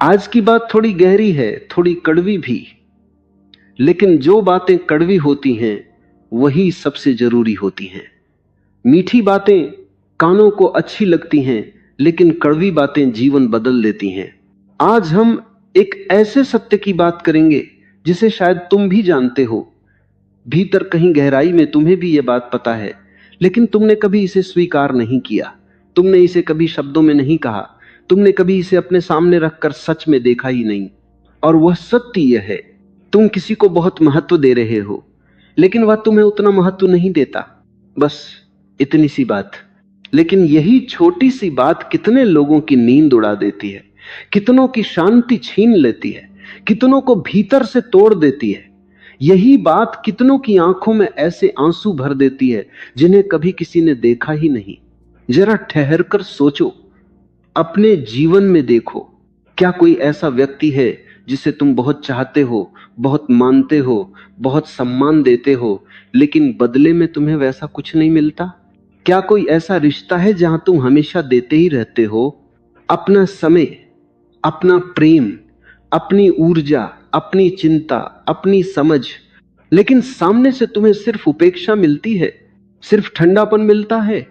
आज की बात थोड़ी गहरी है, थोड़ी कड़वी भी, लेकिन जो बातें कड़वी होती हैं वही सबसे जरूरी होती हैं। मीठी बातें कानों को अच्छी लगती हैं, लेकिन कड़वी बातें जीवन बदल देती हैं। आज हम एक ऐसे सत्य की बात करेंगे जिसे शायद तुम भी जानते हो, भीतर कहीं गहराई में तुम्हें भी यह बात पता है, लेकिन तुमने कभी इसे स्वीकार नहीं किया, तुमने इसे कभी शब्दों में नहीं कहा, तुमने कभी इसे अपने सामने रखकर सच में देखा ही नहीं। और वह सत्य यह है, तुम किसी को बहुत महत्व दे रहे हो, लेकिन वह तुम्हें उतना महत्व नहीं देता। बस इतनी सी बात। लेकिन यही छोटी सी बात कितने लोगों की नींद उड़ा देती है, कितनों की शांति छीन लेती है, कितनों को भीतर से तोड़ देती है। यही बात कितनों की आंखों में ऐसे आंसू भर देती है जिन्हें कभी किसी ने देखा ही नहीं। जरा ठहर कर सोचो, अपने जीवन में देखो, क्या कोई ऐसा व्यक्ति है जिसे तुम बहुत चाहते हो, बहुत मानते हो, बहुत सम्मान देते हो, लेकिन बदले में तुम्हें वैसा कुछ नहीं मिलता? क्या कोई ऐसा रिश्ता है जहां तुम हमेशा देते ही रहते हो, अपना समय, अपना प्रेम, अपनी ऊर्जा, अपनी चिंता, अपनी समझ, लेकिन सामने से तुम्हें सिर्फ उपेक्षा मिलती है, सिर्फ ठंडापन मिलता है,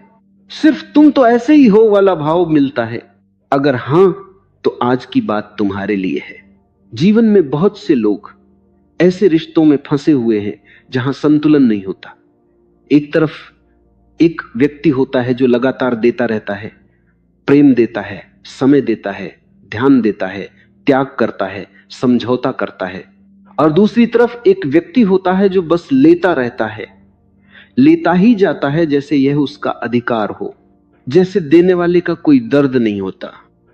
सिर्फ तुम तो ऐसे ही हो वाला भाव मिलता है? अगर हां, तो आज की बात तुम्हारे लिए है। जीवन में बहुत से लोग ऐसे रिश्तों में फंसे हुए हैं जहां संतुलन नहीं होता। एक तरफ एक व्यक्ति होता है जो लगातार देता रहता है, प्रेम देता है, समय देता है, ध्यान देता है, त्याग करता है, समझौता करता है। और दूसरी तरफ एक व्यक्ति होता है जो बस लेता रहता है, लेता ही जाता है, जैसे यह उसका अधिकार हो, जैसे देने वाले का कोई दर्द नहीं होता,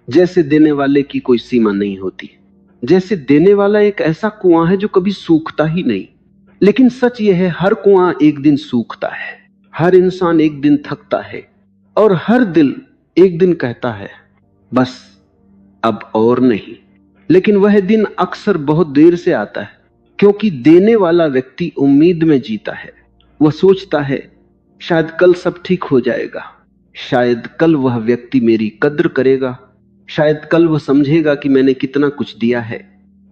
जैसे देने वाले की कोई सीमा नहीं होती, जैसे देने वाला एक ऐसा कुआं है जो कभी सूखता ही नहीं। लेकिन सच यह है, हर कुआं एक दिन सूखता है, हर इंसान एक दिन थकता है, और हर दिल एक दिन कहता है बस अब और नहीं। लेकिन वह दिन अक्सर बहुत देर से आता है, क्योंकि देने वाला व्यक्ति उम्मीद में जीता है। वह सोचता है शायद कल सब ठीक हो जाएगा, शायद कल वह व्यक्ति मेरी कद्र करेगा, शायद कल वह समझेगा कि मैंने कितना कुछ दिया है,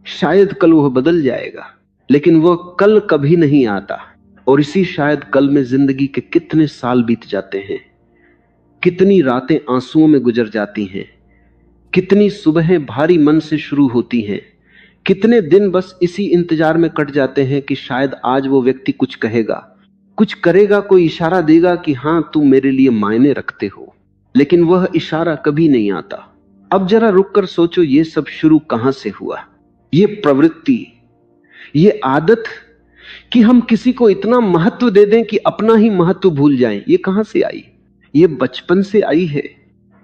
शायद कल वह बदल जाएगा। लेकिन वह कल कभी नहीं आता, और इसी शायद कल में जिंदगी के कितने साल बीत जाते हैं, कितनी रातें आंसुओं में गुजर जाती हैं, कितनी सुबहें भारी मन से शुरू होती हैं, कितने दिन बस इसी इंतजार में कट जाते हैं कि शायद आज वो व्यक्ति कुछ कहेगा, कुछ करेगा, कोई इशारा देगा कि हां तुम मेरे लिए मायने रखते हो। लेकिन वह इशारा कभी नहीं आता। अब जरा रुककर सोचो, ये सब शुरू कहां से हुआ? ये प्रवृत्ति, ये आदत कि हम किसी को इतना महत्व दे दें कि अपना ही महत्व भूल जाएं, ये कहां से आई? ये बचपन से आई है।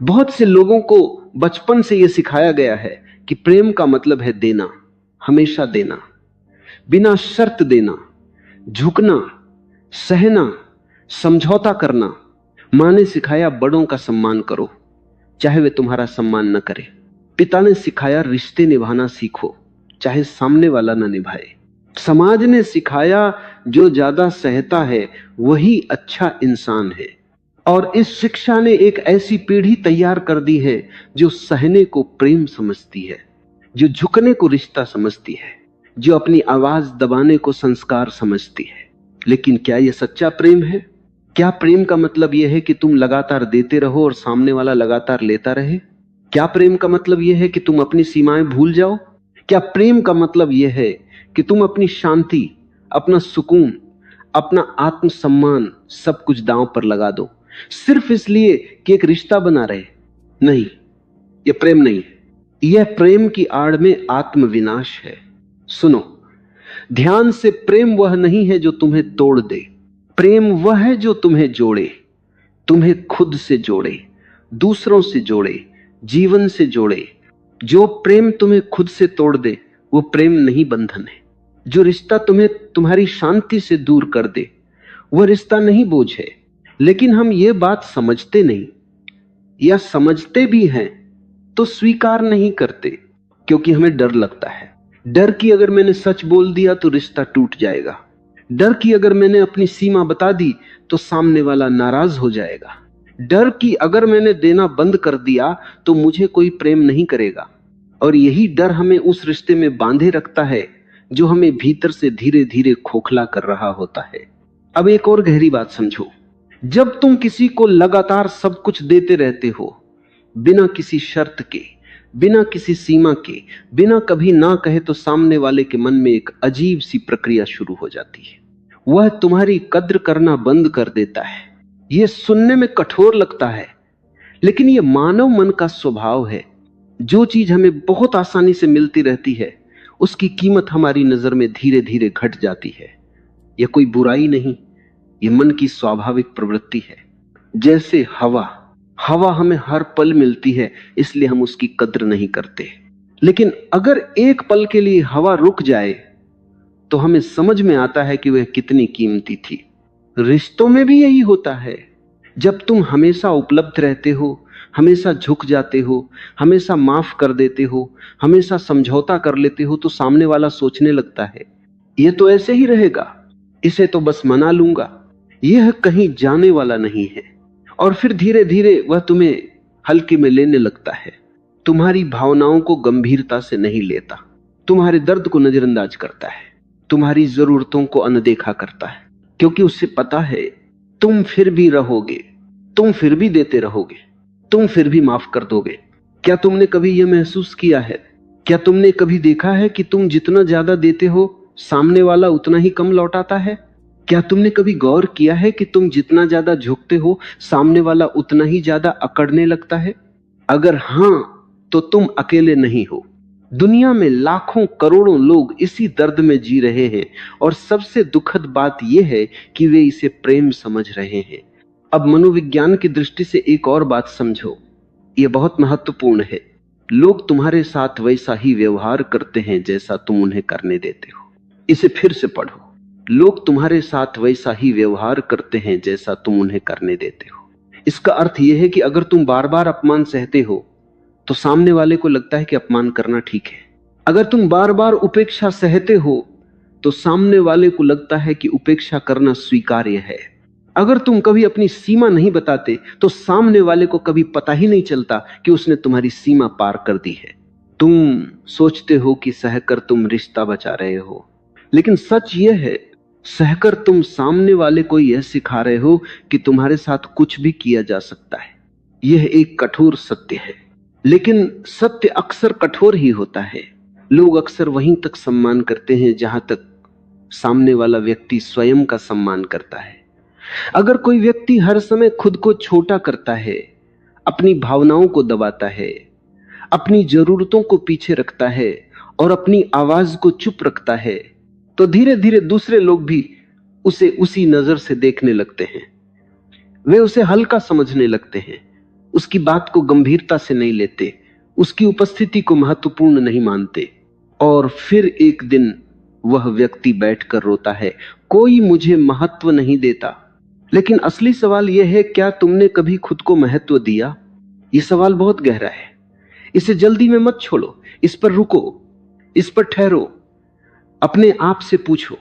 बहुत से लोगों को बचपन से यह सिखाया गया है कि प्रेम का मतलब है देना, हमेशा देना, बिना शर्त देना, झुकना, सहना, समझौता करना। मां ने सिखाया बड़ों का सम्मान करो, चाहे वे तुम्हारा सम्मान न करे। पिता ने सिखाया रिश्ते निभाना सीखो, चाहे सामने वाला न निभाए। समाज ने सिखाया जो ज्यादा सहता है वही अच्छा इंसान है। और इस शिक्षा ने एक ऐसी पीढ़ी तैयार कर दी है जो सहने को प्रेम समझती है, जो झुकने को रिश्ता समझती है, जो अपनी आवाज दबाने को संस्कार समझती है। लेकिन क्या यह सच्चा प्रेम है? क्या प्रेम का मतलब यह है कि तुम लगातार देते रहो और सामने वाला लगातार लेता रहे? क्या प्रेम का मतलब यह है कि तुम अपनी सीमाएं भूल जाओ? क्या प्रेम का मतलब यह है कि तुम अपनी शांति, अपना सुकून, अपना आत्मसम्मान सब कुछ दांव पर लगा दो, सिर्फ इसलिए कि एक रिश्ता बना रहे? नहीं, यह प्रेम नहीं है। यह प्रेम की आड़ में आत्मविनाश है। सुनो ध्यान से, प्रेम वह नहीं है जो तुम्हें तोड़ दे, प्रेम वह है जो तुम्हें जोड़े, तुम्हें खुद से जोड़े, दूसरों से जोड़े, जीवन से जोड़े। जो प्रेम तुम्हें खुद से तोड़ दे वो प्रेम नहीं, बंधन है। जो रिश्ता तुम्हें तुम्हारी शांति से दूर कर दे वह रिश्ता नहीं, बोझ है। लेकिन हम ये बात समझते नहीं, या समझते भी हैं तो स्वीकार नहीं करते, क्योंकि हमें डर लगता है। डर कि अगर मैंने सच बोल दिया तो रिश्ता टूट जाएगा, डर कि अगर मैंने अपनी सीमा बता दी तो सामने वाला नाराज हो जाएगा, डर कि अगर मैंने देना बंद कर दिया तो मुझे कोई प्रेम नहीं करेगा। और यही डर हमें उस रिश्ते में बांधे रखता है जो हमें भीतर से धीरे धीरे खोखला कर रहा होता है। अब एक और गहरी बात समझो, जब तुम किसी को लगातार सब कुछ देते रहते हो, बिना किसी शर्त के, बिना किसी सीमा के, बिना कभी ना कहे, तो सामने वाले के मन में एक अजीब सी प्रक्रिया शुरू हो जाती है। वह तुम्हारी कद्र करना बंद कर देता है। यह सुनने में कठोर लगता है, लेकिन यह मानव मन का स्वभाव है। जो चीज हमें बहुत आसानी से मिलती रहती है, उसकी कीमत हमारी नजर में धीरे धीरे घट जाती है। यह कोई बुराई नहीं, यह मन की स्वाभाविक प्रवृत्ति है। जैसे हवा हमें हर पल मिलती है, इसलिए हम उसकी कद्र नहीं करते। लेकिन अगर एक पल के लिए हवा रुक जाए तो हमें समझ में आता है कि वह कितनी कीमती थी। रिश्तों में भी यही होता है। जब तुम हमेशा उपलब्ध रहते हो, हमेशा झुक जाते हो, हमेशा माफ कर देते हो, हमेशा समझौता कर लेते हो, तो सामने वाला सोचने लगता है यह तो ऐसे ही रहेगा, इसे तो बस मना लूंगा, यह कहीं जाने वाला नहीं है। और फिर धीरे धीरे वह तुम्हें हल्के में लेने लगता है, तुम्हारी भावनाओं को गंभीरता से नहीं लेता, तुम्हारे दर्द को नजरअंदाज करता है, तुम्हारी जरूरतों को अनदेखा करता है, क्योंकि उसे पता है तुम फिर भी रहोगे, तुम फिर भी देते रहोगे, तुम फिर भी माफ कर दोगे। क्या तुमने कभी यह महसूस किया है, क्या तुमने कभी देखा है कि तुम जितना ज्यादा देते हो, सामने वाला उतना ही कम लौटाता है? क्या तुमने कभी गौर किया है कि तुम जितना ज्यादा झुकते हो, सामने वाला उतना ही ज्यादा अकड़ने लगता है? अगर हां, तो तुम अकेले नहीं हो। दुनिया में लाखों करोड़ों लोग इसी दर्द में जी रहे हैं, और सबसे दुखद बात यह है कि वे इसे प्रेम समझ रहे हैं। अब मनोविज्ञान की दृष्टि से एक और बात समझो, यह बहुत महत्वपूर्ण है। लोग तुम्हारे साथ वैसा ही व्यवहार करते हैं जैसा तुम उन्हें करने देते हो। इसे फिर से पढ़ो, लोग तुम्हारे साथ वैसा ही व्यवहार करते हैं जैसा तुम उन्हें करने देते हो। इसका अर्थ यह है कि अगर तुम बार बार अपमान सहते हो तो सामने वाले को लगता है कि अपमान करना ठीक है। अगर तुम बार बार उपेक्षा सहते हो तो सामने वाले को लगता है कि उपेक्षा करना स्वीकार्य है। अगर तुम कभी अपनी सीमा नहीं बताते तो सामने वाले को कभी पता ही नहीं चलता कि उसने तुम्हारी सीमा पार कर दी है। तुम सोचते हो कि सहकर तुम रिश्ता बचा रहे हो, लेकिन सच यह है, सहकर तुम सामने वाले को यह सिखा रहे हो कि तुम्हारे साथ कुछ भी किया जा सकता है। यह एक कठोर सत्य है, लेकिन सत्य अक्सर कठोर ही होता है। लोग अक्सर वहीं तक सम्मान करते हैं जहां तक सामने वाला व्यक्ति स्वयं का सम्मान करता है। अगर कोई व्यक्ति हर समय खुद को छोटा करता है, अपनी भावनाओं को दबाता है, अपनी जरूरतों को पीछे रखता है और अपनी आवाज को चुप रखता है, तो धीरे धीरे दूसरे लोग भी उसे उसी नजर से देखने लगते हैं। वे उसे हल्का समझने लगते हैं, उसकी बात को गंभीरता से नहीं लेते, उसकी उपस्थिति को महत्वपूर्ण नहीं मानते। और फिर एक दिन वह व्यक्ति बैठकर रोता है, कोई मुझे महत्व नहीं देता। लेकिन असली सवाल यह है, क्या तुमने कभी खुद को महत्व दिया? यह सवाल बहुत गहरा है। इसे जल्दी में मत छोड़ो, इस पर रुको, इस पर ठहरो। अपने आप से पूछो,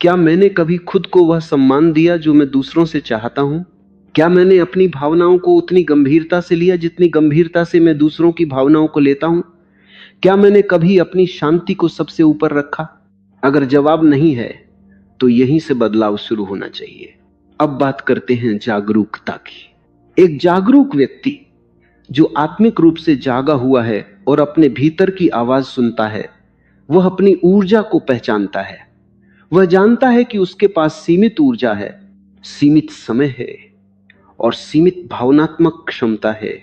क्या मैंने कभी खुद को वह सम्मान दिया जो मैं दूसरों से चाहता हूं? क्या मैंने अपनी भावनाओं को उतनी गंभीरता से लिया जितनी गंभीरता से मैं दूसरों की भावनाओं को लेता हूं? क्या मैंने कभी अपनी शांति को सबसे ऊपर रखा? अगर जवाब नहीं है तो यहीं से बदलाव शुरू होना चाहिए। अब बात करते हैं जागरूकता की। एक जागरूक व्यक्ति जो आत्मिक रूप से जागा हुआ है और अपने भीतर की आवाज सुनता है, वह अपनी ऊर्जा को पहचानता है। वह जानता है कि उसके पास सीमित ऊर्जा है, सीमित समय है और सीमित भावनात्मक क्षमता है,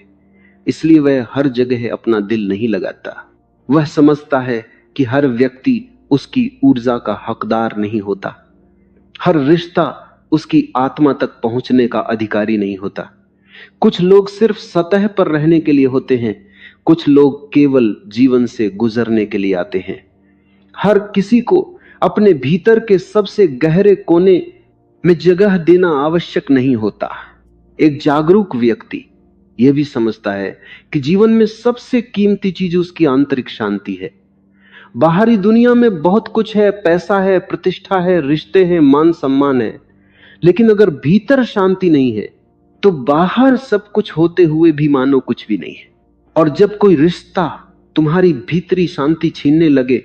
इसलिए वह हर जगह अपना दिल नहीं लगाता। वह समझता है कि हर व्यक्ति उसकी ऊर्जा का हकदार नहीं होता, हर रिश्ता उसकी आत्मा तक पहुंचने का अधिकारी नहीं होता। कुछ लोग सिर्फ सतह पर रहने के लिए होते हैं, कुछ लोग केवल जीवन से गुजरने के लिए आते हैं। हर किसी को अपने भीतर के सबसे गहरे कोने में जगह देना आवश्यक नहीं होता। एक जागरूक व्यक्ति यह भी समझता है कि जीवन में सबसे कीमती चीज उसकी आंतरिक शांति है। बाहरी दुनिया में बहुत कुछ है, पैसा है, प्रतिष्ठा है, रिश्ते हैं, मान सम्मान है, लेकिन अगर भीतर शांति नहीं है तो बाहर सब कुछ होते हुए भी मानो कुछ भी नहीं है। और जब कोई रिश्ता तुम्हारी भीतरी शांति छीनने लगे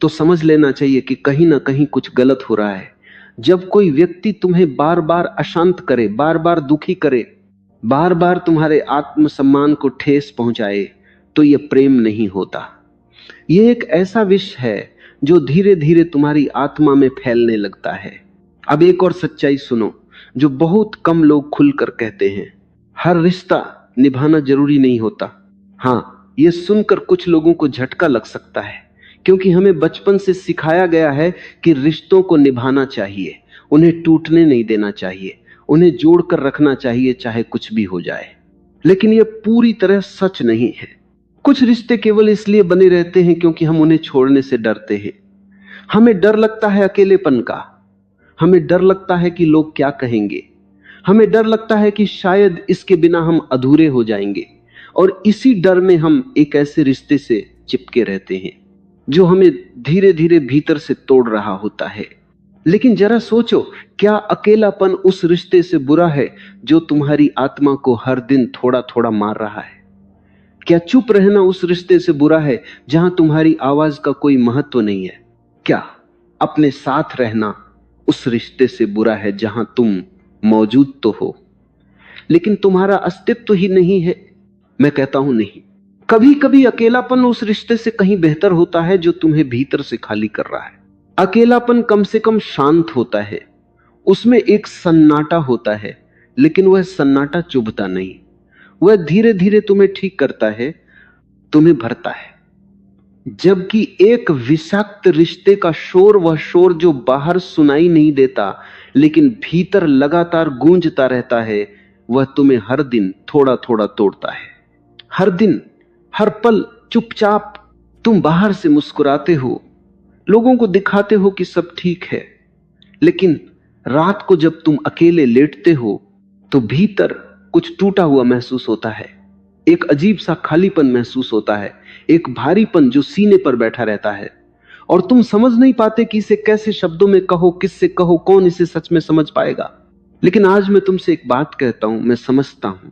तो समझ लेना चाहिए कि कहीं ना कहीं कुछ गलत हो रहा है। जब कोई व्यक्ति तुम्हें बार बार अशांत करे, बार बार दुखी करे, बार बार तुम्हारे आत्मसम्मान को ठेस पहुंचाए, तो यह प्रेम नहीं होता। यह एक ऐसा विष है जो धीरे धीरे तुम्हारी आत्मा में फैलने लगता है। अब एक और सच्चाई सुनो जो बहुत कम लोग खुलकर कहते हैं। हर रिश्ता निभाना जरूरी नहीं होता। हाँ, यह सुनकर कुछ लोगों को झटका लग सकता है, क्योंकि हमें बचपन से सिखाया गया है कि रिश्तों को निभाना चाहिए, उन्हें टूटने नहीं देना चाहिए, उन्हें जोड़कर रखना चाहिए चाहे कुछ भी हो जाए। लेकिन यह पूरी तरह सच नहीं है। कुछ रिश्ते केवल इसलिए बने रहते हैं क्योंकि हम उन्हें छोड़ने से डरते हैं। हमें डर लगता है अकेलेपन का, हमें डर लगता है कि लोग क्या कहेंगे, हमें डर लगता है कि शायद इसके बिना हम अधूरे हो जाएंगे, और इसी डर में हम एक ऐसे रिश्ते से चिपके रहते हैं जो हमें धीरे धीरे भीतर से तोड़ रहा होता है। लेकिन जरा सोचो, क्या अकेलापन उस रिश्ते से बुरा है जो तुम्हारी आत्मा को हर दिन थोड़ा थोड़ा मार रहा है? क्या चुप रहना उस रिश्ते से बुरा है जहां तुम्हारी आवाज का कोई महत्व नहीं है? क्या अपने साथ रहना उस रिश्ते से बुरा है जहां तुम मौजूद तो हो लेकिन तुम्हारा अस्तित्व ही नहीं है? मैं कहता हूं नहीं। कभी कभी अकेलापन उस रिश्ते से कहीं बेहतर होता है जो तुम्हें भीतर से खाली कर रहा है। अकेलापन कम से कम शांत होता है, उसमें एक सन्नाटा होता है, लेकिन वह सन्नाटा चुभता नहीं। वह धीरे धीरे तुम्हें ठीक करता है, तुम्हें भरता है। जबकि एक विषाक्त रिश्ते का शोर, वह शोर जो बाहर सुनाई नहीं देता लेकिन भीतर लगातार गूंजता रहता है, वह तुम्हें हर दिन थोड़ा थोड़ा तोड़ता है। हर दिन, हर पल चुपचाप तुम बाहर से मुस्कुराते हो, लोगों को दिखाते हो कि सब ठीक है, लेकिन रात को जब तुम अकेले लेटते हो तो भीतर कुछ टूटा हुआ महसूस होता है, एक अजीब सा खालीपन महसूस होता है, एक भारीपन जो सीने पर बैठा रहता है, और तुम समझ नहीं पाते कि इसे कैसे शब्दों में कहो, किससे कहो, कौन इसे सच में समझ पाएगा। लेकिन आज मैं तुमसे एक बात कहता हूं, मैं समझता हूं,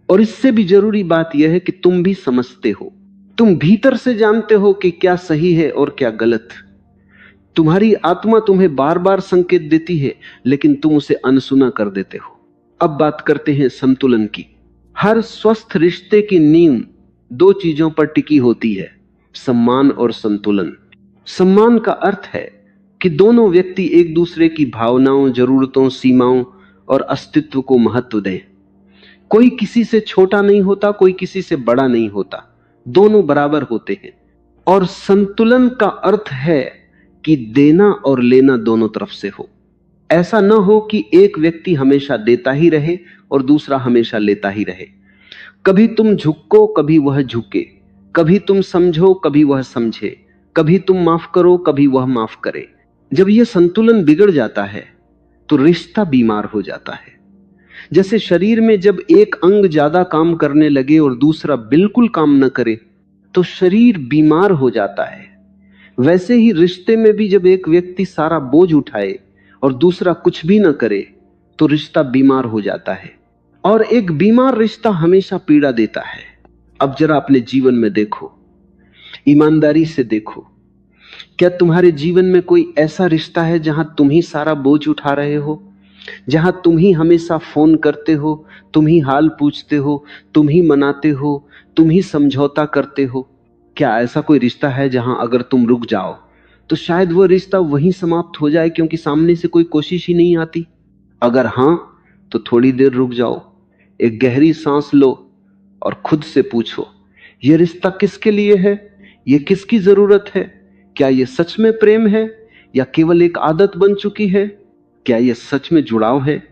और इससे भी जरूरी बात यह है कि तुम भी समझते हो। तुम भीतर से जानते हो कि क्या सही है और क्या गलत। तुम्हारी आत्मा तुम्हें बार बार संकेत देती है, लेकिन तुम उसे अनसुना कर देते हो। अब बात करते हैं संतुलन की। हर स्वस्थ रिश्ते की नींव दो चीजों पर टिकी होती है, सम्मान और संतुलन। सम्मान का अर्थ है कि दोनों व्यक्ति एक दूसरे की भावनाओं, जरूरतों, सीमाओं और अस्तित्व को महत्व दें। कोई किसी से छोटा नहीं होता, कोई किसी से बड़ा नहीं होता, दोनों बराबर होते हैं। और संतुलन का अर्थ है कि देना और लेना दोनों तरफ से हो। ऐसा न हो कि एक व्यक्ति हमेशा देता ही रहे और दूसरा हमेशा लेता ही रहे। कभी तुम झुको, कभी वह झुके, कभी तुम समझो, कभी वह समझे, कभी तुम माफ करो, कभी वह माफ करे। जब यह संतुलन बिगड़ जाता है तो रिश्ता बीमार हो जाता है। जैसे शरीर में जब एक अंग ज्यादा काम करने लगे और दूसरा बिल्कुल काम न करे तो शरीर बीमार हो जाता है, वैसे ही रिश्ते में भी जब एक व्यक्ति सारा बोझ उठाए और दूसरा कुछ भी न करे तो रिश्ता बीमार हो जाता है। और एक बीमार रिश्ता हमेशा पीड़ा देता है। अब जरा अपने जीवन में देखो, ईमानदारी से देखो, क्या तुम्हारे जीवन में कोई ऐसा रिश्ता है जहां तुम ही सारा बोझ उठा रहे हो, जहां तुम ही हमेशा फोन करते हो, तुम ही हाल पूछते हो, तुम ही मनाते हो, तुम ही समझौता करते हो? क्या ऐसा कोई रिश्ता है जहां अगर तुम रुक जाओ तो शायद वह रिश्ता वहीं समाप्त हो जाए क्योंकि सामने से कोई कोशिश ही नहीं आती? अगर हां, तो थोड़ी देर रुक जाओ, एक गहरी सांस लो और खुद से पूछो, यह रिश्ता किसके लिए है? यह किसकी जरूरत है? क्या यह सच में प्रेम है या केवल एक आदत बन चुकी है? क्या यह सच में जुड़ाव है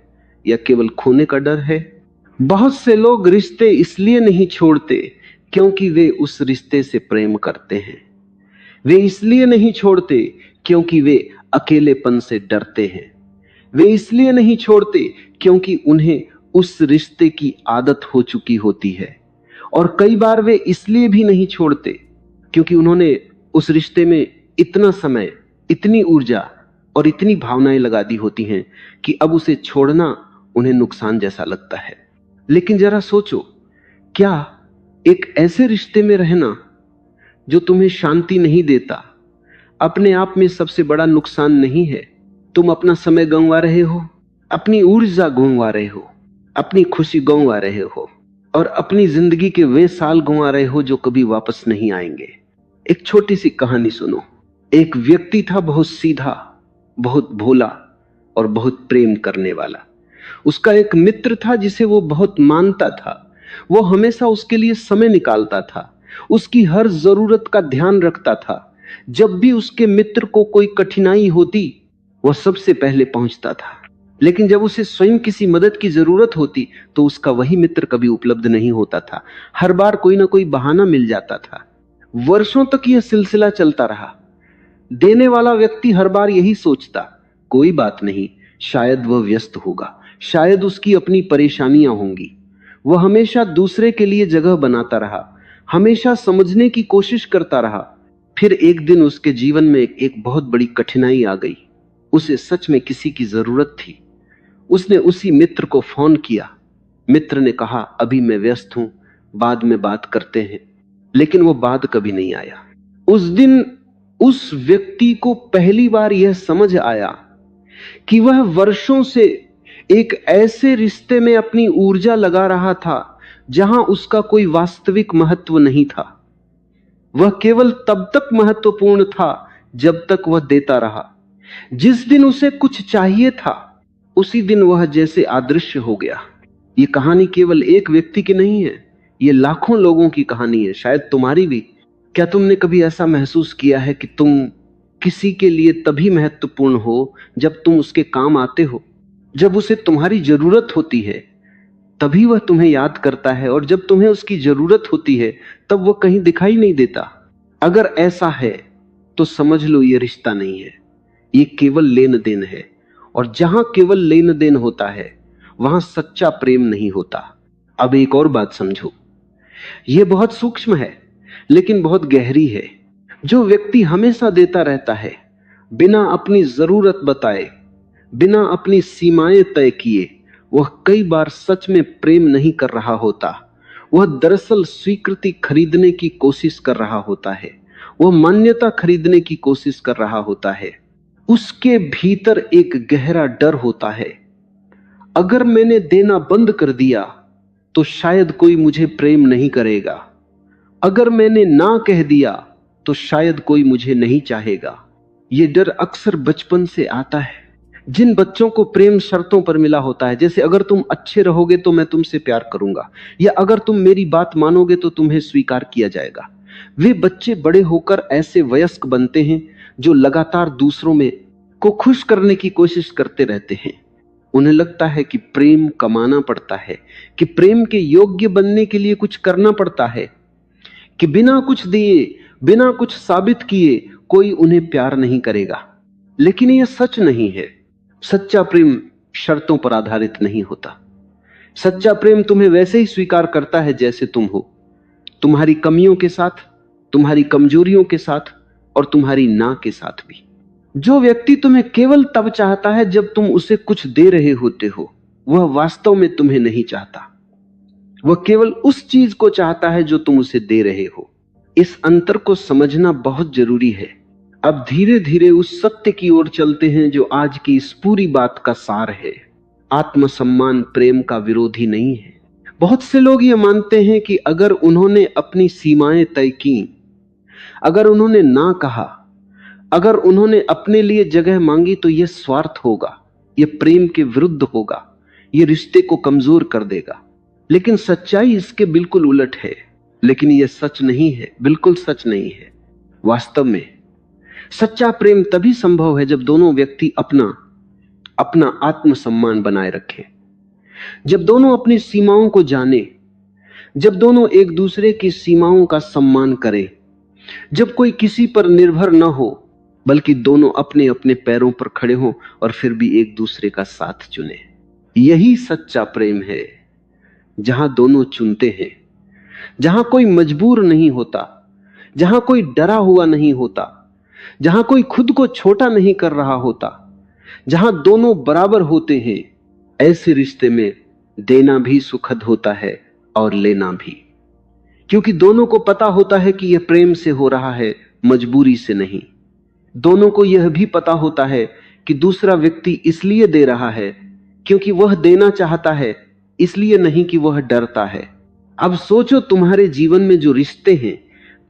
या केवल खोने का डर है? बहुत से लोग रिश्ते इसलिए नहीं छोड़ते क्योंकि वे उस रिश्ते से प्रेम करते हैं। वे इसलिए नहीं छोड़ते क्योंकि वे अकेलेपन से डरते हैं। वे इसलिए नहीं छोड़ते क्योंकि उन्हें उस रिश्ते की आदत हो चुकी होती है। और कई बार वे इसलिए भी नहीं छोड़ते क्योंकि उन्होंने उस रिश्ते में इतना समय, इतनी ऊर्जा और इतनी भावनाएं लगा दी होती हैं कि अब उसे छोड़ना उन्हें नुकसान जैसा लगता है। लेकिन जरा सोचो, क्या एक ऐसे रिश्ते में रहना जो तुम्हें शांति नहीं देता, अपने आप में सबसे बड़ा नुकसान नहीं है। तुम अपना समय गंवा रहे हो, अपनी ऊर्जा गंवा रहे हो, अपनी खुशी गंवा रहे हो, और अपनी जिंदगी के वे साल गंवा रहे हो जो कभी वापस नहीं आएंगे। एक छोटी सी कहानी सुनो। एक व्यक्ति था, बहुत सीधा, बहुत भोला और बहुत प्रेम करने वाला। उसका एक मित्र था जिसे वो बहुत मानता था। वो हमेशा उसके लिए समय निकालता था, उसकी हर जरूरत का ध्यान रखता था। जब भी उसके मित्र को कोई कठिनाई होती, वह सबसे पहले पहुंचता था। लेकिन जब उसे स्वयं किसी मदद की जरूरत होती तो उसका वही मित्र कभी उपलब्ध नहीं होता था। हर बार कोई ना कोई बहाना मिल जाता था। वर्षों तक यह सिलसिला चलता रहा। देने वाला व्यक्ति हर बार यही सोचता, कोई बात नहीं, शायद वह व्यस्त होगा, शायद उसकी अपनी परेशानियां होंगी। वह हमेशा दूसरे के लिए जगह बनाता रहा, हमेशा समझने की कोशिश करता रहा। फिर एक दिन उसके जीवन में एक बहुत बड़ी कठिनाई आ गई। उसे सच में किसी की जरूरत थी। उसने उसी मित्र को फोन किया। मित्र ने कहा, अभी मैं व्यस्त हूं, बाद में बात करते हैं। लेकिन वो बाद कभी नहीं आया। उस दिन उस व्यक्ति को पहली बार यह समझ आया कि वह वर्षों से एक ऐसे रिश्ते में अपनी ऊर्जा लगा रहा था जहां उसका कोई वास्तविक महत्व नहीं था। वह केवल तब तक महत्वपूर्ण था जब तक वह देता रहा। जिस दिन उसे कुछ चाहिए था, उसी दिन वह जैसे अदृश्य हो गया। यह कहानी केवल एक व्यक्ति की नहीं है, यह लाखों लोगों की कहानी है, शायद तुम्हारी भी। क्या तुमने कभी ऐसा महसूस किया है कि तुम किसी के लिए तभी महत्वपूर्ण हो जब तुम उसके काम आते हो? जब उसे तुम्हारी जरूरत होती है तभी वह तुम्हें याद करता है, और जब तुम्हें उसकी जरूरत होती है तब वह कहीं दिखाई नहीं देता। अगर ऐसा है तो समझ लो यह रिश्ता नहीं है, ये केवल लेन देन है। और जहां केवल लेन देन होता है वहां सच्चा प्रेम नहीं होता। अब एक और बात समझो, यह बहुत सूक्ष्म है लेकिन बहुत गहरी है। जो व्यक्ति हमेशा देता रहता है, बिना अपनी जरूरत बताए, बिना अपनी सीमाएं तय किए, वह कई बार सच में प्रेम नहीं कर रहा होता। वह दरअसल स्वीकृति खरीदने की कोशिश कर रहा होता है, वह मान्यता खरीदने की कोशिश कर रहा होता है। उसके भीतर एक गहरा डर होता है, अगर मैंने देना बंद कर दिया तो शायद कोई मुझे प्रेम नहीं करेगा, अगर मैंने ना कह दिया तो शायद कोई मुझे नहीं चाहेगा। यह डर अक्सर बचपन से आता है। जिन बच्चों को प्रेम शर्तों पर मिला होता है, जैसे अगर तुम अच्छे रहोगे तो मैं तुमसे प्यार करूंगा, या अगर तुम मेरी बात मानोगे तो तुम्हें स्वीकार किया जाएगा, वे बच्चे बड़े होकर ऐसे वयस्क बनते हैं जो लगातार दूसरों में को खुश करने की कोशिश करते रहते हैं। उन्हें लगता है कि प्रेम कमाना पड़ता है, कि प्रेम के योग्य बनने के लिए कुछ करना पड़ता है, कि बिना कुछ दिए, बिना कुछ साबित किए कोई उन्हें प्यार नहीं करेगा। लेकिन यह सच नहीं है। सच्चा प्रेम शर्तों पर आधारित नहीं होता। सच्चा प्रेम तुम्हें वैसे ही स्वीकार करता है जैसे तुम हो, तुम्हारी कमियों के साथ, तुम्हारी कमजोरियों के साथ और तुम्हारी ना के साथ भी। जो व्यक्ति तुम्हें केवल तब चाहता है जब तुम उसे कुछ दे रहे होते हो, वह वास्तव में तुम्हें नहीं चाहता। वह केवल उस चीज को चाहता है जो तुम उसे दे रहे हो। इस अंतर को समझना बहुत जरूरी है। अब धीरे धीरे उस सत्य की ओर चलते हैं जो आज की इस पूरी बात का सार है। आत्मसम्मान प्रेम का विरोधी नहीं है। बहुत से लोग ये मानते हैं कि अगर उन्होंने अपनी सीमाएं तय की, अगर उन्होंने ना कहा, अगर उन्होंने अपने लिए जगह मांगी तो यह स्वार्थ होगा, यह प्रेम के विरुद्ध होगा, यह रिश्ते को कमजोर कर देगा। लेकिन सच्चाई इसके बिल्कुल उलट है। लेकिन यह सच नहीं है, बिल्कुल सच नहीं है। वास्तव में सच्चा प्रेम तभी संभव है जब दोनों व्यक्ति अपना आत्मसम्मान बनाए रखें, जब दोनों अपनी सीमाओं को जाने, जब दोनों एक दूसरे की सीमाओं का सम्मान करें, जब कोई किसी पर निर्भर न हो बल्कि दोनों अपने अपने पैरों पर खड़े हों और फिर भी एक दूसरे का साथ चुने। यही सच्चा प्रेम है, जहां दोनों चुनते हैं, जहां कोई मजबूर नहीं होता, जहां कोई डरा हुआ नहीं होता, जहां कोई खुद को छोटा नहीं कर रहा होता, जहां दोनों बराबर होते हैं। ऐसे रिश्ते में देना भी सुखद होता है और लेना भी। क्योंकि दोनों को पता होता है कि यह प्रेम से हो रहा है, मजबूरी से नहीं। दोनों को यह भी पता होता है कि दूसरा व्यक्ति इसलिए दे रहा है क्योंकि वह देना चाहता है, इसलिए नहीं कि वह डरता है। अब सोचो, तुम्हारे जीवन में जो रिश्ते हैं,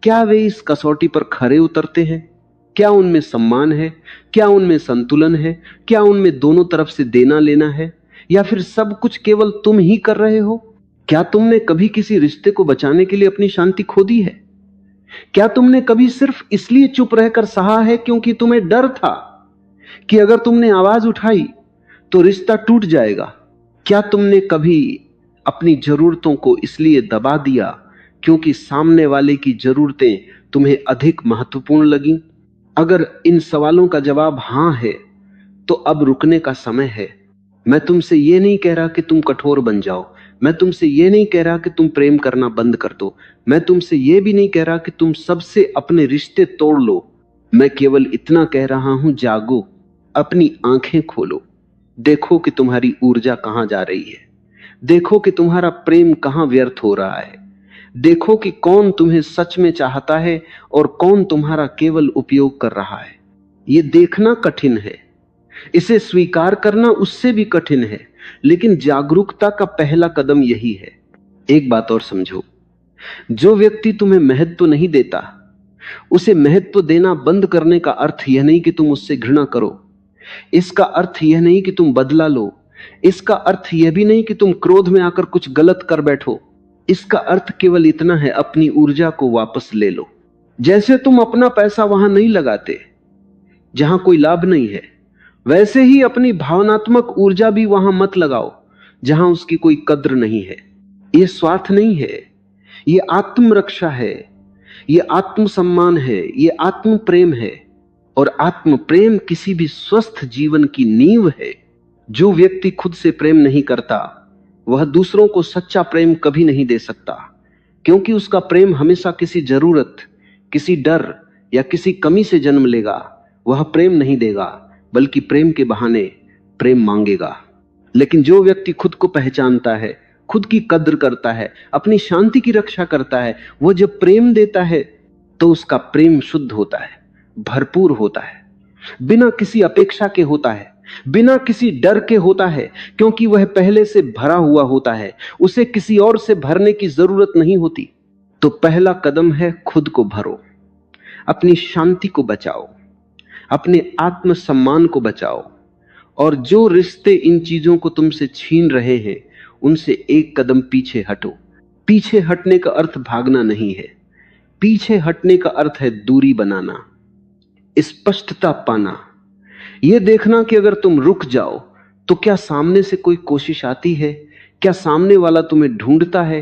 क्या वे इस कसौटी पर खरे उतरते हैं? क्या उनमें सम्मान है? क्या उनमें संतुलन है? क्या उनमें दोनों तरफ से देना लेना है? या फिर सब कुछ केवल तुम ही कर रहे हो? क्या तुमने कभी किसी रिश्ते को बचाने के लिए अपनी शांति खो दी है? क्या तुमने कभी सिर्फ इसलिए चुप रहकर सहा है क्योंकि तुम्हें डर था कि अगर तुमने आवाज उठाई तो रिश्ता टूट जाएगा? क्या तुमने कभी अपनी जरूरतों को इसलिए दबा दिया क्योंकि सामने वाले की जरूरतें तुम्हें अधिक महत्वपूर्ण लगीं? अगर इन सवालों का जवाब हां है तो अब रुकने का समय है। मैं तुमसे यह नहीं कह रहा कि तुम कठोर बन जाओ, मैं तुमसे यह नहीं कह रहा कि तुम प्रेम करना बंद कर दो, मैं तुमसे यह भी नहीं कह रहा कि तुम सबसे अपने रिश्ते तोड़ लो। मैं केवल इतना कह रहा हूं, जागो, अपनी आंखें खोलो, देखो कि तुम्हारी ऊर्जा कहां जा रही है, देखो कि तुम्हारा प्रेम कहां व्यर्थ हो रहा है, देखो कि कौन तुम्हें सच में चाहता है और कौन तुम्हारा केवल उपयोग कर रहा है। यह देखना कठिन है, इसे स्वीकार करना उससे भी कठिन है, लेकिन जागरूकता का पहला कदम यही है। एक बात और समझो, जो व्यक्ति तुम्हें महत्व नहीं देता, उसे महत्व देना बंद करने का अर्थ यह नहीं कि तुम उससे घृणा करो, इसका अर्थ यह नहीं कि तुम बदला लो, इसका अर्थ यह भी नहीं कि तुम क्रोध में आकर कुछ गलत कर बैठो। इसका अर्थ केवल इतना है, अपनी ऊर्जा को वापस ले लो। जैसे तुम अपना पैसा वहां नहीं लगाते जहां कोई लाभ नहीं है, वैसे ही अपनी भावनात्मक ऊर्जा भी वहां मत लगाओ जहां उसकी कोई कद्र नहीं है। यह स्वार्थ नहीं है, यह आत्मरक्षा है, यह आत्मसम्मान है, यह आत्म प्रेम है। और आत्म प्रेम किसी भी स्वस्थ जीवन की नींव है। जो व्यक्ति खुद से प्रेम नहीं करता, वह दूसरों को सच्चा प्रेम कभी नहीं दे सकता, क्योंकि उसका प्रेम हमेशा किसी जरूरत, किसी डर या किसी कमी से जन्म लेगा। वह प्रेम नहीं देगा, बल्कि प्रेम के बहाने प्रेम मांगेगा। लेकिन जो व्यक्ति खुद को पहचानता है, खुद की कद्र करता है, अपनी शांति की रक्षा करता है, वह जब प्रेम देता है तो उसका प्रेम शुद्ध होता है, भरपूर होता है, बिना किसी अपेक्षा के होता है, बिना किसी डर के होता है, क्योंकि वह पहले से भरा हुआ होता है, उसे किसी और से भरने की जरूरत नहीं होती। तो पहला कदम है, खुद को भरो, अपनी शांति को बचाओ, अपने आत्मसम्मान को बचाओ। और जो रिश्ते इन चीजों को तुमसे छीन रहे हैं, उनसे एक कदम पीछे हटो। पीछे हटने का अर्थ भागना नहीं है, पीछे हटने का अर्थ है दूरी बनाना, स्पष्टता पाना, यह देखना कि अगर तुम रुक जाओ तो क्या सामने से कोई कोशिश आती है, क्या सामने वाला तुम्हें ढूंढता है,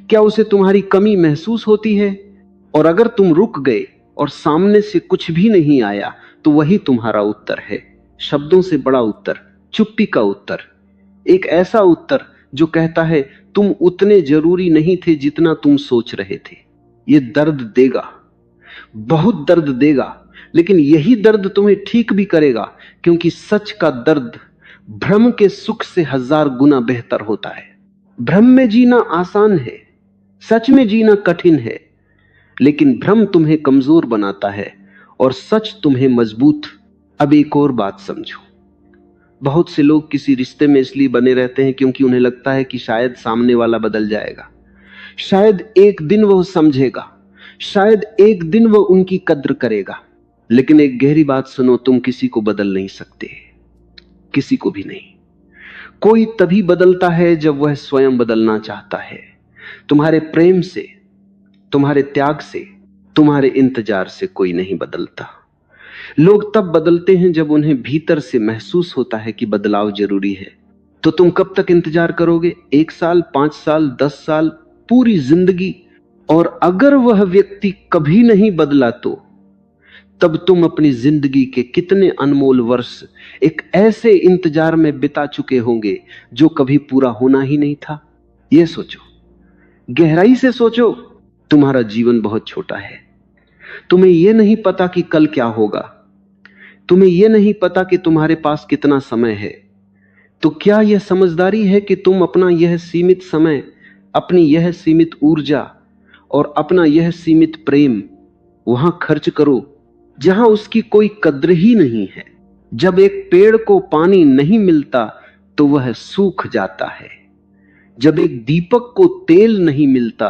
क्या उसे तुम्हारी कमी महसूस होती है। और अगर तुम रुक गए और सामने से कुछ भी नहीं आया तो वही तुम्हारा उत्तर है, शब्दों से बड़ा उत्तर, चुप्पी का उत्तर, एक ऐसा उत्तर जो कहता है तुम उतने जरूरी नहीं थे जितना तुम सोच रहे थे। यह दर्द देगा, बहुत दर्द देगा, लेकिन यही दर्द तुम्हें ठीक भी करेगा, क्योंकि सच का दर्द भ्रम के सुख से 1000 गुना बेहतर होता है। भ्रम में जीना आसान है, सच में जीना कठिन है, लेकिन भ्रम तुम्हें कमजोर बनाता है और सच तुम्हें मजबूत। अब एक और बात समझो, बहुत से लोग किसी रिश्ते में इसलिए बने रहते हैं क्योंकि उन्हें लगता है कि शायद सामने वाला बदल जाएगा, शायद एक दिन वह समझेगा, शायद एक दिन वह उनकी कद्र करेगा। लेकिन एक गहरी बात सुनो, तुम किसी को बदल नहीं सकते, किसी को भी नहीं। कोई तभी बदलता है जब वह स्वयं बदलना चाहता है। तुम्हारे प्रेम से, तुम्हारे त्याग से, तुम्हारे इंतजार से कोई नहीं बदलता। लोग तब बदलते हैं जब उन्हें भीतर से महसूस होता है कि बदलाव जरूरी है। तो तुम कब तक इंतजार करोगे? 1 साल, 5 साल, 10 साल, पूरी जिंदगी? और अगर वह व्यक्ति कभी नहीं बदला तो तब तुम अपनी जिंदगी के कितने अनमोल वर्ष एक ऐसे इंतजार में बिता चुके होंगे जो कभी पूरा होना ही नहीं था। यह सोचो, गहराई से सोचो। तुम्हारा जीवन बहुत छोटा है, तुम्हें यह नहीं पता कि कल क्या होगा, तुम्हें यह नहीं पता कि तुम्हारे पास कितना समय है। तो क्या यह समझदारी है कि तुम अपना यह सीमित समय, अपनी यह सीमित ऊर्जा और अपना यह सीमित प्रेम वहां खर्च करो जहां उसकी कोई कद्र ही नहीं है। जब एक पेड़ को पानी नहीं मिलता तो वह सूख जाता है। जब एक दीपक को तेल नहीं मिलता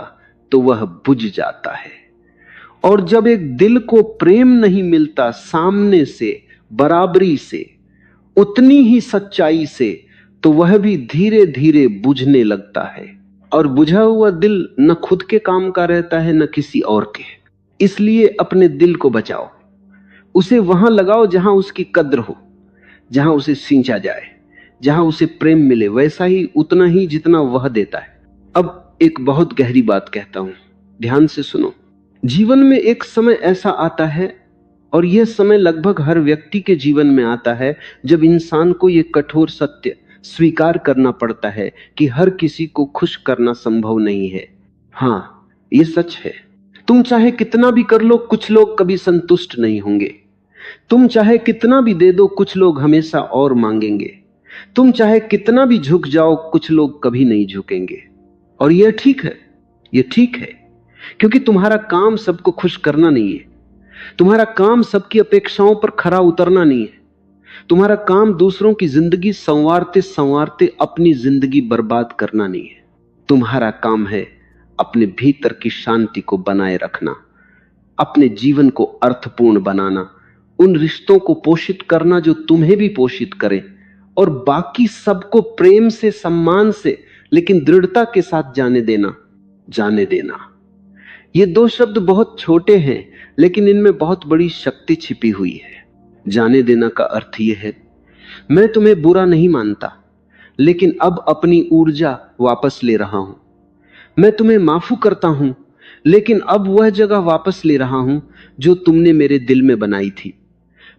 तो वह बुझ जाता है। और जब एक दिल को प्रेम नहीं मिलता सामने से, बराबरी से, उतनी ही सच्चाई से, तो वह भी धीरे धीरे बुझने लगता है। और बुझा हुआ दिल न खुद के काम का रहता है न किसी और के। इसलिए अपने दिल को बचाओ, उसे वहां लगाओ जहां उसकी कद्र हो, जहां उसे सींचा जाए, जहां उसे प्रेम मिले, वैसा ही, उतना ही जितना वह देता है। अब एक बहुत गहरी बात कहता हूं, ध्यान से सुनो। जीवन में एक समय ऐसा आता है, और यह समय लगभग हर व्यक्ति के जीवन में आता है, जब इंसान को यह कठोर सत्य स्वीकार करना पड़ता है कि हर किसी को खुश करना संभव नहीं है। हां, यह सच है। तुम चाहे कितना भी कर लो, कुछ लोग कभी संतुष्ट नहीं होंगे। तुम चाहे कितना भी दे दो, कुछ लोग हमेशा और मांगेंगे। तुम चाहे कितना भी झुक जाओ, कुछ लोग कभी नहीं झुकेंगे। और यह ठीक है, यह ठीक है, क्योंकि तुम्हारा काम सबको खुश करना नहीं है। तुम्हारा काम सबकी अपेक्षाओं पर खरा उतरना नहीं है। तुम्हारा काम दूसरों की जिंदगी संवारते संवारते अपनी जिंदगी बर्बाद करना नहीं है। तुम्हारा काम है अपने भीतर की शांति को बनाए रखना, अपने जीवन को अर्थपूर्ण बनाना, उन रिश्तों को पोषित करना जो तुम्हें भी पोषित करें, और बाकी सबको प्रेम से, सम्मान से, लेकिन दृढ़ता के साथ जाने देना। जाने देना, ये दो शब्द बहुत छोटे हैं, लेकिन इनमें बहुत बड़ी शक्ति छिपी हुई है। जाने देना का अर्थ यह है, मैं तुम्हें बुरा नहीं मानता, लेकिन अब अपनी ऊर्जा वापस ले रहा हूं। मैं तुम्हें माफ करता हूं, लेकिन अब वह जगह वापस ले रहा हूं जो तुमने मेरे दिल में बनाई थी।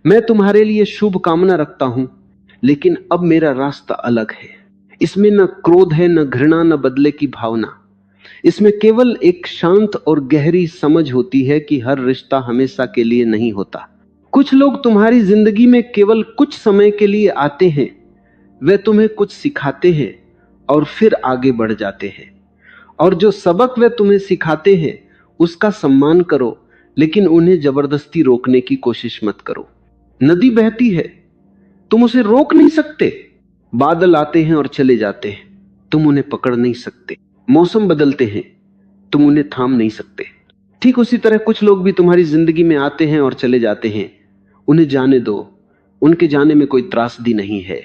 मैं तुम्हारे लिए शुभ कामना रखता हूं, लेकिन अब मेरा रास्ता अलग है। इसमें न क्रोध है, न घृणा, न बदले की भावना। इसमें केवल एक शांत और गहरी समझ होती है कि हर रिश्ता हमेशा के लिए नहीं होता। कुछ लोग तुम्हारी जिंदगी में केवल कुछ समय के लिए आते हैं, वे तुम्हें कुछ सिखाते हैं और फिर आगे बढ़ जाते हैं। और जो सबक वे तुम्हें सिखाते हैं उसका सम्मान करो, लेकिन उन्हें जबरदस्ती रोकने की कोशिश मत करो। नदी बहती है, तुम उसे रोक नहीं सकते। बादल आते हैं और चले जाते हैं, तुम उन्हें पकड़ नहीं सकते। मौसम बदलते हैं, तुम उन्हें थाम नहीं सकते। ठीक उसी तरह कुछ लोग भी तुम्हारी जिंदगी में आते हैं और चले जाते हैं, उन्हें जाने दो। उनके जाने में कोई त्रासदी नहीं है।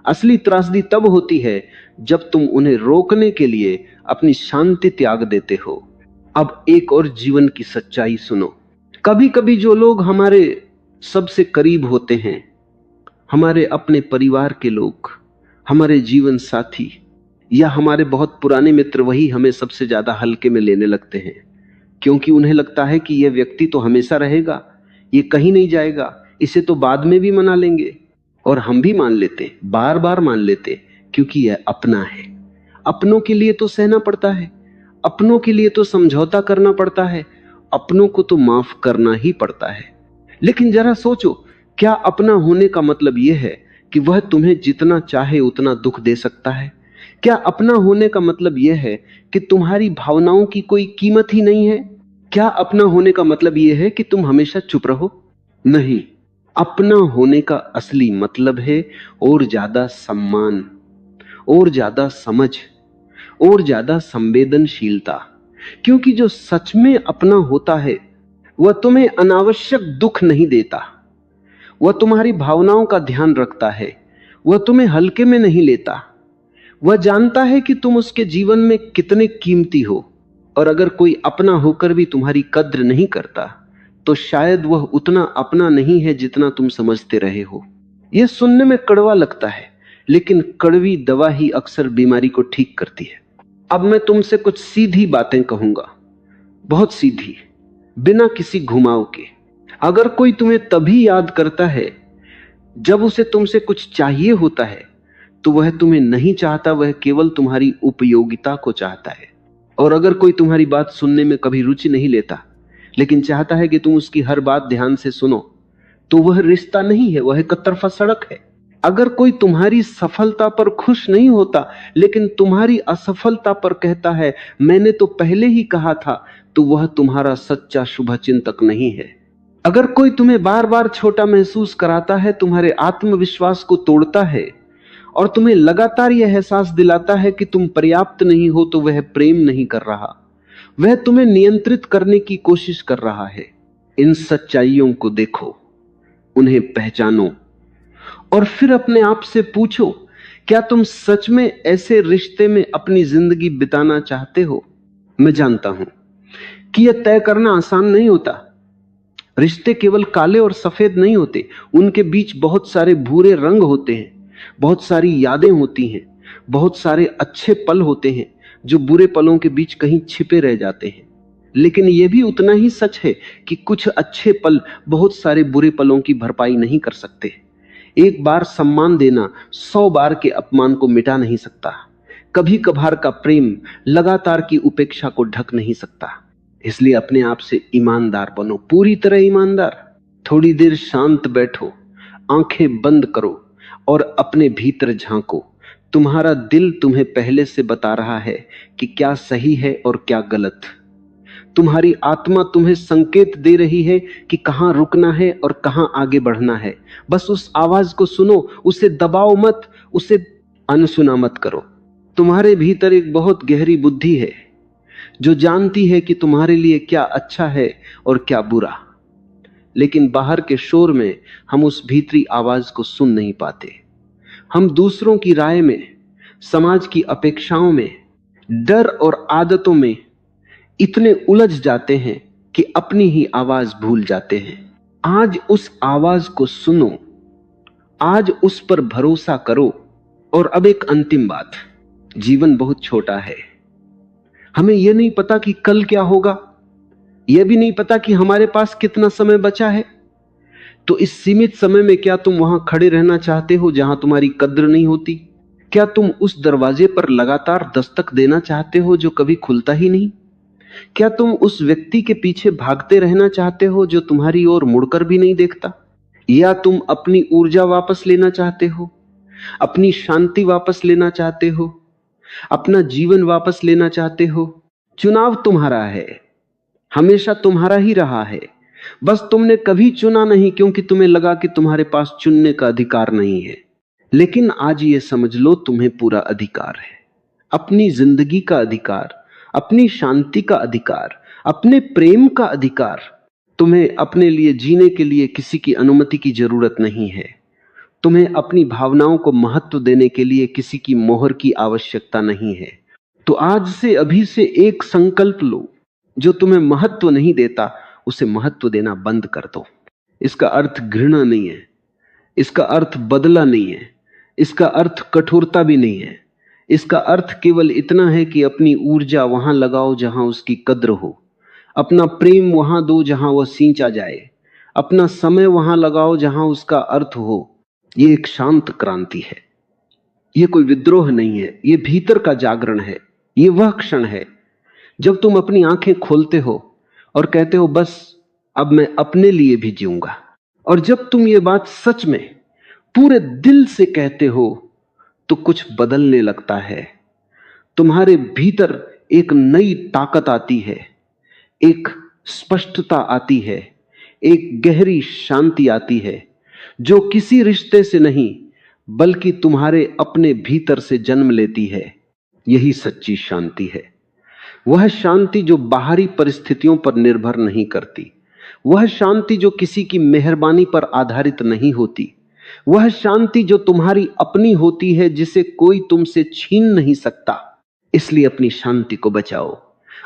असली त्रासदी तब होती है जब तुम उन्हें रोकने के लिए अपनी शांति त्याग देते हो। अब एक और जीवन की सच्चाई सुनो। कभी कभी जो लोग हमारे सबसे करीब होते हैं, हमारे अपने परिवार के लोग, हमारे जीवन साथी या हमारे बहुत पुराने मित्र, वही हमें सबसे ज्यादा हल्के में लेने लगते हैं, क्योंकि उन्हें लगता है कि यह व्यक्ति तो हमेशा रहेगा, ये कहीं नहीं जाएगा, इसे तो बाद में भी मना लेंगे। और हम भी मान लेते, बार बार मान लेते, क्योंकि यह अपना है। अपनों के लिए तो सहना पड़ता है, अपनों के लिए तो समझौता करना पड़ता है, अपनों को तो माफ करना ही पड़ता है। लेकिन जरा सोचो, क्या अपना होने का मतलब यह है कि वह तुम्हें जितना चाहे उतना दुख दे सकता है? क्या अपना होने का मतलब यह है कि तुम्हारी भावनाओं की कोई कीमत ही नहीं है? क्या अपना होने का मतलब यह है कि तुम हमेशा चुप रहो? नहीं, अपना होने का असली मतलब है और ज्यादा सम्मान, और ज्यादा समझ, और ज्यादा संवेदनशीलता। क्योंकि जो सच में अपना होता है वह तुम्हें अनावश्यक दुख नहीं देता, वह तुम्हारी भावनाओं का ध्यान रखता है, वह तुम्हें हल्के में नहीं लेता। वह जानता है कि तुम उसके जीवन में कितने कीमती हो, और अगर कोई अपना होकर भी तुम्हारी कद्र नहीं करता तो शायद वह उतना अपना नहीं है जितना तुम समझते रहे हो। यह सुनने में कड़वा लगता है, लेकिन कड़वी दवा ही अक्सर बीमारी को ठीक करती है। अब मैं तुमसे कुछ सीधी बातें कहूंगा, बहुत सीधी, बिना किसी घुमाव के। अगर कोई तुम्हें तभी याद करता है जब उसे तुमसे कुछ चाहिए होता है, तो वह तुम्हें नहीं चाहता, वह केवल तुम्हारी उपयोगिता को चाहता है। और अगर कोई तुम्हारी बात सुनने में कभी रुचि नहीं लेता, लेकिन चाहता है कि तुम उसकी हर बात ध्यान से सुनो, तो वह रिश्ता नहीं है, वह एक तरफा सड़क है। अगर कोई तुम्हारी सफलता पर खुश नहीं होता, लेकिन तुम्हारी असफलता पर कहता है मैंने तो पहले ही कहा था, तो वह तुम्हारा सच्चा शुभचिंतक नहीं है। अगर कोई तुम्हें बार बार छोटा महसूस कराता है, तुम्हारे आत्मविश्वास को तोड़ता है और तुम्हें लगातार यह एहसास दिलाता है कि तुम पर्याप्त नहीं हो, तो वह प्रेम नहीं कर रहा, वह तुम्हें नियंत्रित करने की कोशिश कर रहा है। इन सच्चाइयों को देखो, उन्हें पहचानो और फिर अपने आप से पूछो, क्या तुम सच में ऐसे रिश्ते में अपनी जिंदगी बिताना चाहते हो? मैं जानता हूं कि यह तय करना आसान नहीं होता। रिश्ते केवल काले और सफेद नहीं होते, उनके बीच बहुत सारे भूरे रंग होते हैं, बहुत सारी यादें होती हैं, बहुत सारे अच्छे पल होते हैं जो बुरे पलों के बीच कहीं छिपे रह जाते हैं। लेकिन यह भी उतना ही सच है कि कुछ अच्छे पल बहुत सारे बुरे पलों की भरपाई नहीं कर सकते। एक बार सम्मान देना 100 बार के अपमान को मिटा नहीं सकता। कभी कभार का प्रेम लगातार की उपेक्षा को ढक नहीं सकता। इसलिए अपने आप से ईमानदार बनो, पूरी तरह ईमानदार। थोड़ी देर शांत बैठो, आंखें बंद करो और अपने भीतर झांको। तुम्हारा दिल तुम्हें पहले से बता रहा है कि क्या सही है और क्या गलत। तुम्हारी आत्मा तुम्हें संकेत दे रही है कि कहां रुकना है और कहां आगे बढ़ना है। बस उस आवाज को सुनो, उसे दबाओ मत, उसे अनसुना मत करो। तुम्हारे भीतर एक बहुत गहरी बुद्धि है जो जानती है कि तुम्हारे लिए क्या अच्छा है और क्या बुरा। लेकिन बाहर के शोर में हम उस भीतरी आवाज को सुन नहीं पाते। हम दूसरों की राय में, समाज की अपेक्षाओं में, डर और आदतों में इतने उलझ जाते हैं कि अपनी ही आवाज भूल जाते हैं। आज उस आवाज को सुनो, आज उस पर भरोसा करो। और अब एक अंतिम बात, जीवन बहुत छोटा है। हमें यह नहीं पता कि कल क्या होगा, यह भी नहीं पता कि हमारे पास कितना समय बचा है। तो इस सीमित समय में क्या तुम वहां खड़े रहना चाहते हो जहां तुम्हारी कद्र नहीं होती? क्या तुम उस दरवाजे पर लगातार दस्तक देना चाहते हो जो कभी खुलता ही नहीं? क्या तुम उस व्यक्ति के पीछे भागते रहना चाहते हो जो तुम्हारी ओर मुड़कर भी नहीं देखता? या तुम अपनी ऊर्जा वापस लेना चाहते हो, अपनी शांति वापस लेना चाहते हो, अपना जीवन वापस लेना चाहते हो? चुनाव तुम्हारा है, हमेशा तुम्हारा ही रहा है। बस तुमने कभी चुना नहीं क्योंकि तुम्हें लगा कि तुम्हारे पास चुनने का अधिकार नहीं है। लेकिन आज ये समझ लो, तुम्हें पूरा अधिकार है। अपनी जिंदगी का अधिकार, अपनी शांति का अधिकार, अपने प्रेम का अधिकार। तुम्हें अपने लिए जीने के लिए किसी की अनुमति की जरूरत नहीं है। तुम्हें अपनी भावनाओं को महत्व देने के लिए किसी की मोहर की आवश्यकता नहीं है। तो आज से, अभी से एक संकल्प लो, जो तुम्हें महत्व नहीं देता उसे महत्व देना बंद कर दो। इसका अर्थ घृणा नहीं है, इसका अर्थ बदला नहीं है, इसका अर्थ कठोरता भी नहीं है। इसका अर्थ केवल इतना है कि अपनी ऊर्जा वहां लगाओ जहां उसकी कद्र हो, अपना प्रेम वहां दो जहां वह सींचा जाए, अपना समय वहां लगाओ जहां उसका अर्थ हो। यह एक शांत क्रांति है, यह कोई विद्रोह नहीं है, यह भीतर का जागरण है। यह वह क्षण है जब तुम अपनी आंखें खोलते हो और कहते हो, बस अब मैं अपने लिए भी जीऊंगा। और जब तुम ये बात सच में पूरे दिल से कहते हो तो कुछ बदलने लगता है। तुम्हारे भीतर एक नई ताकत आती है, एक स्पष्टता आती है, एक गहरी शांति आती है जो किसी रिश्ते से नहीं बल्कि तुम्हारे अपने भीतर से जन्म लेती है। यही सच्ची शांति है। वह शांति जो बाहरी परिस्थितियों पर निर्भर नहीं करती, वह शांति जो किसी की मेहरबानी पर आधारित नहीं होती, वह शांति जो तुम्हारी अपनी होती है, जिसे कोई तुमसे छीन नहीं सकता। इसलिए अपनी शांति को बचाओ,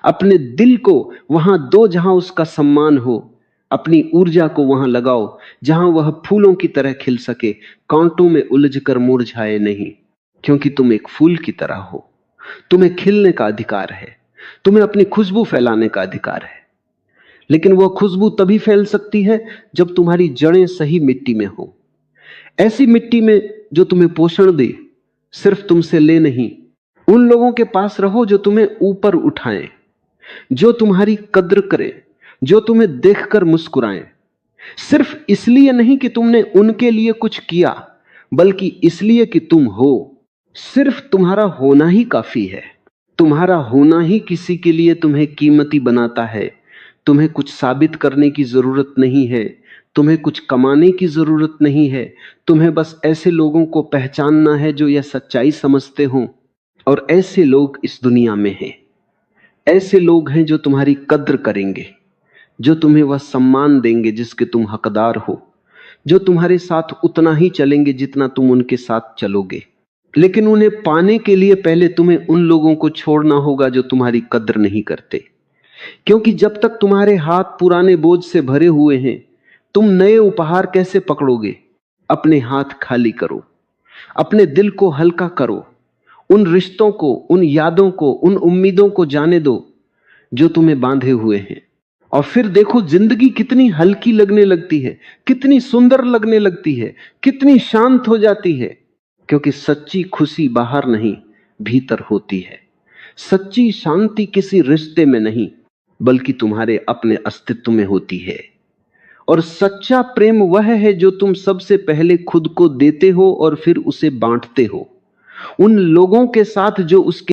अपने दिल को वहां दो जहां उसका सम्मान हो, अपनी ऊर्जा को वहां लगाओ जहां वह फूलों की तरह खिल सके, कांटों में उलझकर मुरझाए नहीं। क्योंकि तुम एक फूल की तरह हो, तुम्हें खिलने का अधिकार है, तुम्हें अपनी खुशबू फैलाने का अधिकार है। लेकिन वह खुशबू तभी फैल सकती है जब तुम्हारी जड़ें सही मिट्टी में हो, ऐसी मिट्टी में जो तुम्हें पोषण दे, सिर्फ तुमसे ले नहीं। उन लोगों के पास रहो जो तुम्हें ऊपर उठाएं, जो तुम्हारी कद्र करें, जो तुम्हें देखकर मुस्कुराएं। सिर्फ इसलिए नहीं कि तुमने उनके लिए कुछ किया, बल्कि इसलिए कि तुम हो। सिर्फ तुम्हारा होना ही काफी है। तुम्हारा होना ही किसी के लिए तुम्हें कीमती बनाता है। तुम्हें कुछ साबित करने की जरूरत नहीं है, तुम्हें कुछ कमाने की जरूरत नहीं है। तुम्हें बस ऐसे लोगों को पहचानना है जो यह सच्चाई समझते हों, और ऐसे लोग इस दुनिया में हैं। ऐसे लोग हैं जो तुम्हारी कद्र करेंगे, जो तुम्हें वह सम्मान देंगे जिसके तुम हकदार हो, जो तुम्हारे साथ उतना ही चलेंगे जितना तुम उनके साथ चलोगे। लेकिन उन्हें पाने के लिए पहले तुम्हें उन लोगों को छोड़ना होगा जो तुम्हारी कद्र नहीं करते। क्योंकि जब तक तुम्हारे हाथ पुराने बोझ से भरे हुए हैं, तुम नए उपहार कैसे पकड़ोगे? अपने हाथ खाली करो, अपने दिल को हल्का करो, उन रिश्तों को, उन यादों को, उन उम्मीदों को जाने दो जो तुम्हें बांधे हुए हैं। और फिर देखो जिंदगी कितनी हल्की लगने लगती है, कितनी सुंदर लगने लगती है, कितनी शांत हो जाती है। क्योंकि सच्ची खुशी बाहर नहीं, भीतर होती है। सच्ची शांति किसी रिश्ते में नहीं, बल्कि तुम्हारे अपने अस्तित्व में होती है। और सच्चा प्रेम वह है जो तुम सबसे पहले खुद को देते हो और फिर उसे बांटते हो। उन लोगों के साथ जो उसके